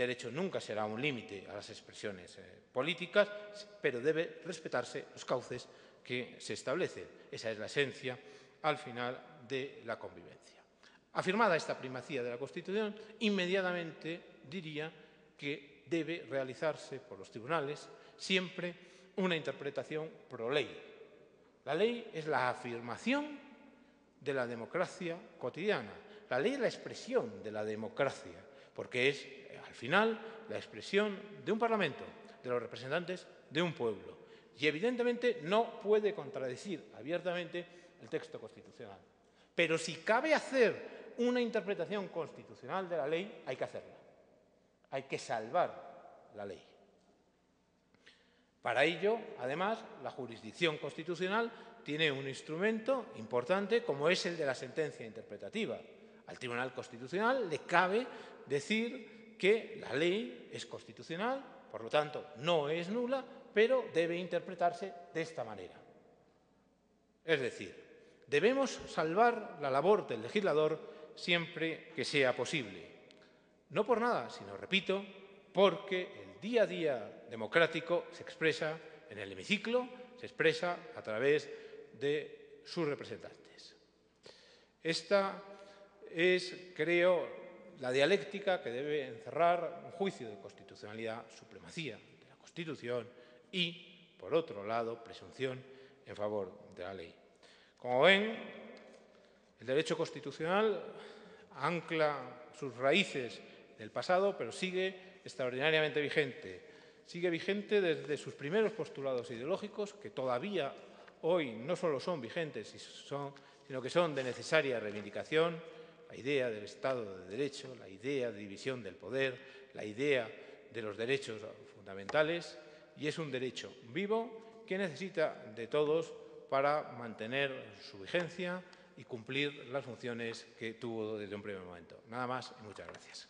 derecho nunca será un límite a las expresiones políticas, pero debe respetarse los cauces que se establecen. Esa es la esencia, al final, de la convivencia. Afirmada esta primacía de la Constitución, inmediatamente diría que debe realizarse por los tribunales siempre una interpretación pro ley. La ley es la afirmación de la democracia cotidiana. La ley es la expresión de la democracia, porque es, al final, la expresión de un Parlamento, de los representantes de un pueblo. Y, evidentemente, no puede contradecir abiertamente el texto constitucional. Pero si cabe hacer una interpretación constitucional de la ley, hay que hacerla. Hay que salvar la ley. Para ello, además, la jurisdicción constitucional tiene un instrumento importante como es el de la sentencia interpretativa. Al Tribunal Constitucional le cabe decir que la ley es constitucional, por lo tanto no es nula, pero debe interpretarse de esta manera. Es decir, debemos salvar la labor del legislador siempre que sea posible. No por nada, sino, repito, porque el día a día democrático se expresa en el hemiciclo, se expresa a través de sus representantes. Esta es, creo, la dialéctica que debe encerrar un juicio de constitucionalidad, supremacía de la Constitución y, por otro lado, presunción en favor de la ley. Como ven, el derecho constitucional ancla sus raíces en el pasado, pero sigue extraordinariamente vigente. Sigue vigente desde sus primeros postulados ideológicos, que todavía hoy no solo son vigentes, sino que son de necesaria reivindicación: la idea del Estado de Derecho, la idea de división del poder, la idea de los derechos fundamentales, y es un derecho vivo que necesita de todos para mantener su vigencia y cumplir las funciones que tuvo desde un primer momento. Nada más y muchas gracias.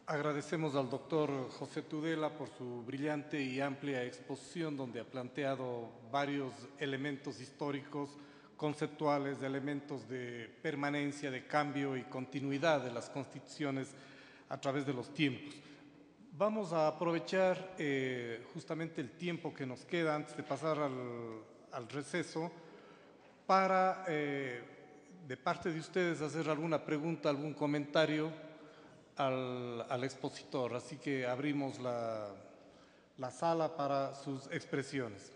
Agradecemos al doctor José Tudela por su brillante y amplia exposición, donde ha planteado varios elementos históricos, conceptuales, elementos de permanencia, de cambio y continuidad de las constituciones a través de los tiempos. Vamos a aprovechar justamente el tiempo que nos queda antes de pasar al receso para, de parte de ustedes, hacer alguna pregunta, algún comentario al expositor. Así que abrimos la sala para sus expresiones.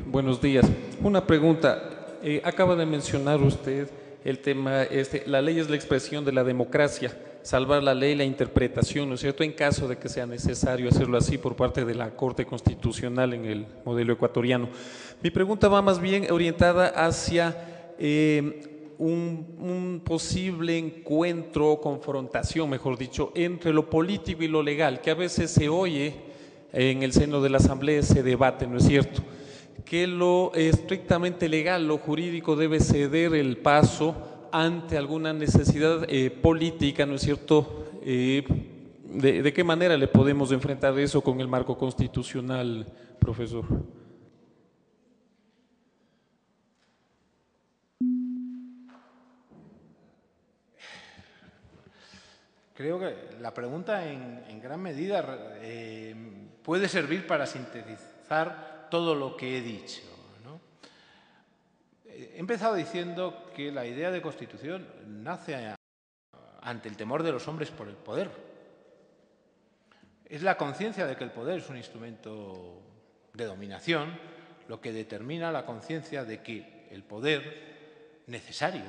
Buenos días. Una pregunta. Acaba de mencionar usted el tema, la ley es la expresión de la democracia, salvar la ley, la interpretación, ¿no es cierto?, en caso de que sea necesario hacerlo así por parte de la Corte Constitucional en el modelo ecuatoriano. Mi pregunta va más bien orientada hacia un posible encuentro o confrontación, mejor dicho, entre lo político y lo legal, que a veces se oye en el seno de la Asamblea, se debate, ¿no es cierto?, que lo estrictamente legal, lo jurídico debe ceder el paso ante alguna necesidad política, ¿no es cierto? ¿De qué manera le podemos enfrentar eso con el marco constitucional, profesor? Creo que la pregunta en gran medida puede servir para sintetizar todo lo que he dicho, ¿no? He empezado diciendo que la idea de Constitución nace ante el temor de los hombres por el poder. Es la conciencia de que el poder es un instrumento de dominación lo que determina la conciencia de que el poder necesario,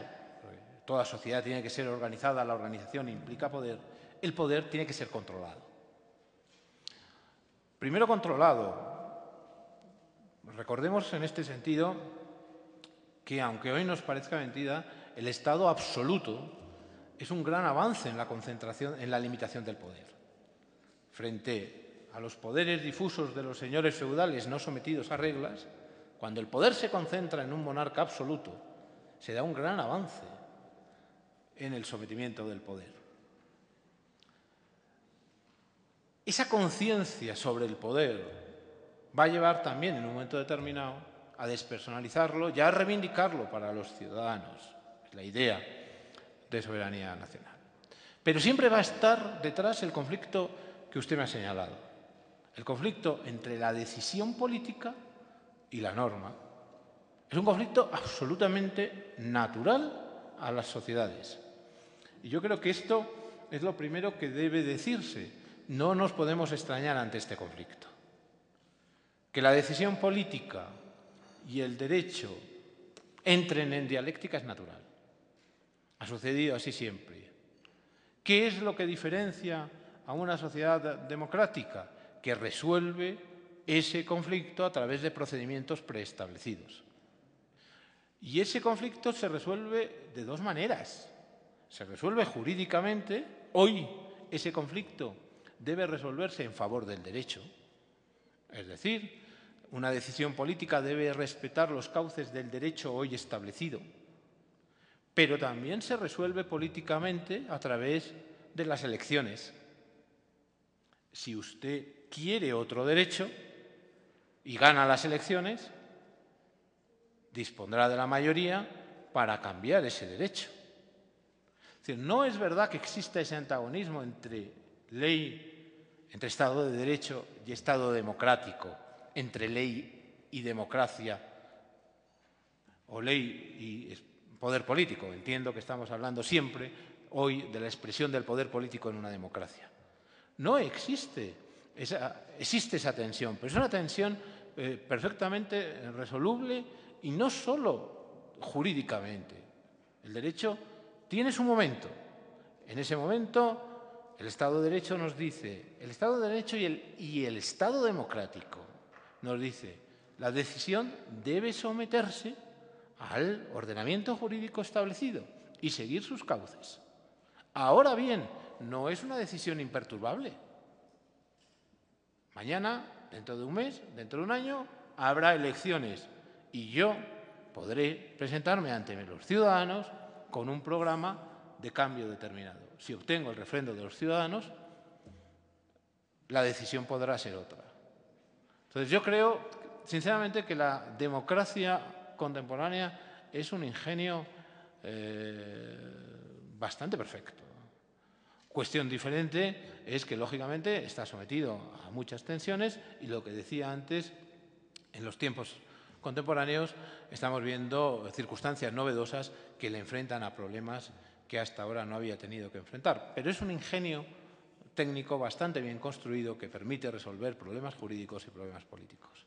toda sociedad tiene que ser organizada, la organización implica poder, el poder tiene que ser controlado. Primero controlado. Recordemos en este sentido que, aunque hoy nos parezca mentira, el Estado absoluto es un gran avance en la concentración, en la limitación del poder. Frente a los poderes difusos de los señores feudales no sometidos a reglas, cuando el poder se concentra en un monarca absoluto, se da un gran avance en el sometimiento del poder. esa conciencia sobre el poder va a llevar también en un momento determinado a despersonalizarlo y a reivindicarlo para los ciudadanos. Es la idea de soberanía nacional. Pero siempre va a estar detrás el conflicto que usted me ha señalado, el conflicto entre la decisión política y la norma. Es un conflicto absolutamente natural a las sociedades. Y yo creo que esto es lo primero que debe decirse. No nos podemos extrañar ante este conflicto. Que la decisión política y el derecho entren en dialéctica es natural. Ha sucedido así siempre. ¿Qué es lo que diferencia a una sociedad democrática? Que resuelve ese conflicto a través de procedimientos preestablecidos. Y ese conflicto se resuelve de dos maneras. Se resuelve jurídicamente. Hoy ese conflicto debe resolverse en favor del derecho. Es decir, una decisión política debe respetar los cauces del derecho hoy establecido. Pero también se resuelve políticamente a través de las elecciones. Si usted quiere otro derecho y gana las elecciones, dispondrá de la mayoría para cambiar ese derecho. Es decir, no es verdad que exista ese antagonismo entre ley, entre Estado de Derecho y Estado democrático, entre ley y democracia, o ley y poder político. Entiendo que estamos hablando siempre hoy de la expresión del poder político en una democracia. No existe esa tensión, pero es una tensión perfectamente resoluble y no solo jurídicamente. El derecho tiene su momento. En ese momento, el Estado de Derecho nos dice, el Estado de Derecho y el Estado democrático nos dice, la decisión debe someterse al ordenamiento jurídico establecido y seguir sus cauces. Ahora bien, no es una decisión imperturbable. Mañana, dentro de un mes, dentro de un año, habrá elecciones y yo podré presentarme ante los ciudadanos con un programa de cambio determinado. Si obtengo el refrendo de los ciudadanos, la decisión podrá ser otra. Entonces, yo creo, sinceramente, que la democracia contemporánea es un ingenio bastante perfecto. Cuestión diferente es que, lógicamente, está sometido a muchas tensiones y lo que decía antes, en los tiempos contemporáneos estamos viendo circunstancias novedosas que le enfrentan a problemas que hasta ahora no había tenido que enfrentar. Pero es un ingenio técnico bastante bien construido que permite resolver problemas jurídicos y problemas políticos.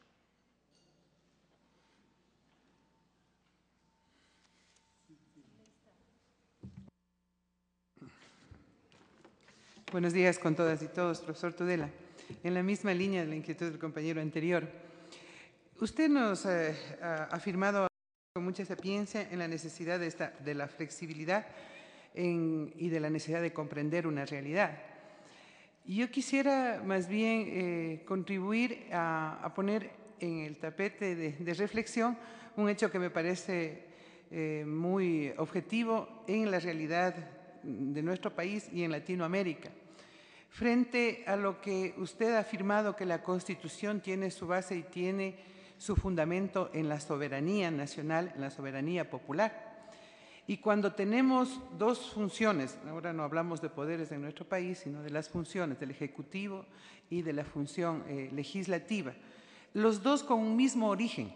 Buenos días con todas y todos, profesor Tudela. En la misma línea de la inquietud del compañero anterior, usted nos ha afirmado con mucha sapiencia en la necesidad de la flexibilidad y de la necesidad de comprender una realidad. Y yo quisiera más bien contribuir a poner en el tapete de reflexión un hecho que me parece muy objetivo en la realidad de nuestro país y en Latinoamérica. Frente a lo que usted ha afirmado que la Constitución tiene su base y tiene su fundamento en la soberanía nacional, en la soberanía popular. Y cuando tenemos dos funciones, ahora no hablamos de poderes en nuestro país, sino de las funciones del Ejecutivo y de la función legislativa, los dos con un mismo origen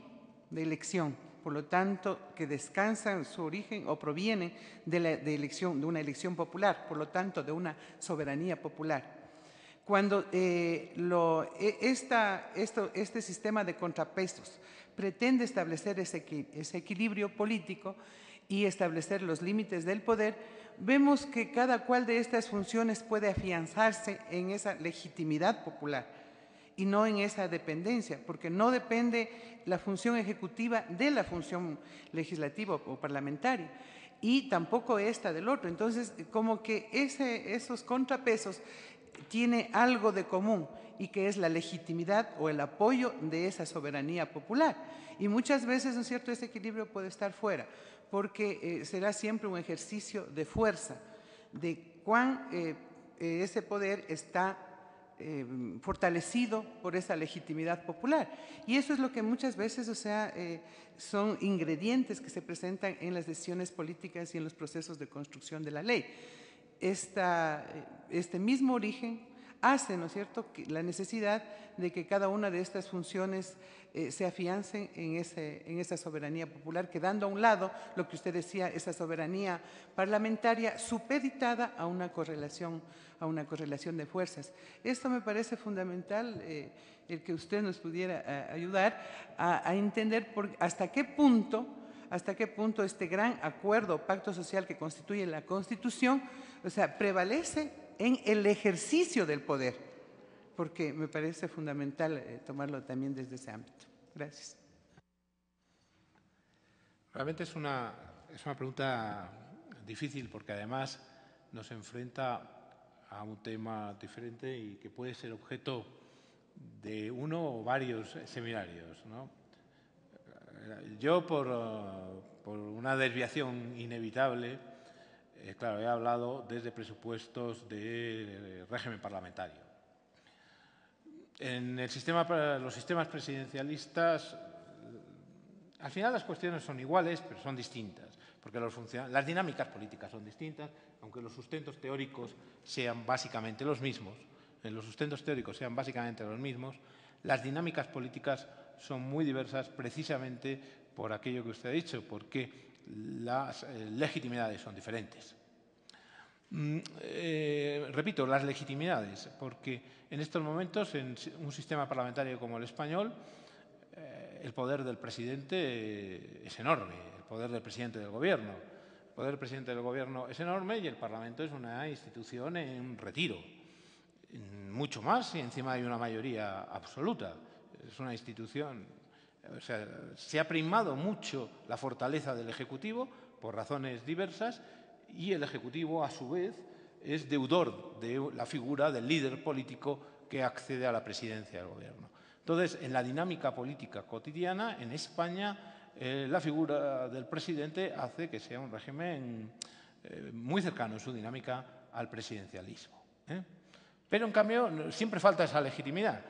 de elección, por lo tanto, que descansan su origen o provienen de una elección popular, por lo tanto, de una soberanía popular. Cuando este sistema de contrapesos pretende establecer ese equilibrio político y establecer los límites del poder, vemos que cada cual de estas funciones puede afianzarse en esa legitimidad popular y no en esa dependencia, porque no depende la función ejecutiva de la función legislativa o parlamentaria y tampoco esta del otro. Entonces, como que esos contrapesos tiene algo de común y que es la legitimidad o el apoyo de esa soberanía popular. Y muchas veces, ¿no es cierto?, ese equilibrio puede estar fuera, porque será siempre un ejercicio de fuerza, de cuán ese poder está fortalecido por esa legitimidad popular. Y eso es lo que muchas veces, son ingredientes que se presentan en las decisiones políticas y en los procesos de construcción de la ley. Este mismo origen hace, ¿no es cierto?, la necesidad de que cada una de estas funciones se afiancen en esa soberanía popular, quedando a un lado lo que usted decía, esa soberanía parlamentaria supeditada a una correlación de fuerzas. Esto me parece fundamental, el que usted nos pudiera ayudar a entender hasta qué punto este gran acuerdo, pacto social que constituye la Constitución, prevalece en el ejercicio del poder, porque me parece fundamental tomarlo también desde ese ámbito. Gracias. Realmente es una pregunta difícil porque además nos enfrenta a un tema diferente y que puede ser objeto de uno o varios seminarios, ¿no? Yo, por una desviación inevitable, claro, he hablado desde presupuestos de régimen parlamentario. En los sistemas presidencialistas, al final las cuestiones son iguales, pero son distintas, porque las dinámicas políticas son distintas, aunque los sustentos teóricos sean básicamente los mismos. Las dinámicas políticas son muy diversas precisamente por aquello que usted ha dicho, porque las legitimidades son diferentes. Repito, las legitimidades, porque en estos momentos, en un sistema parlamentario como el español, el poder del presidente es enorme, el poder del presidente del gobierno. El poder del presidente del gobierno es enorme y el Parlamento es una institución en retiro. Mucho más y encima hay una mayoría absoluta. Es una institución... se ha primado mucho la fortaleza del Ejecutivo por razones diversas y el Ejecutivo, a su vez, es deudor de la figura del líder político que accede a la presidencia del gobierno. Entonces, en la dinámica política cotidiana, en España, la figura del presidente hace que sea un régimen muy cercano en su dinámica al presidencialismo. Pero, en cambio, siempre falta esa legitimidad.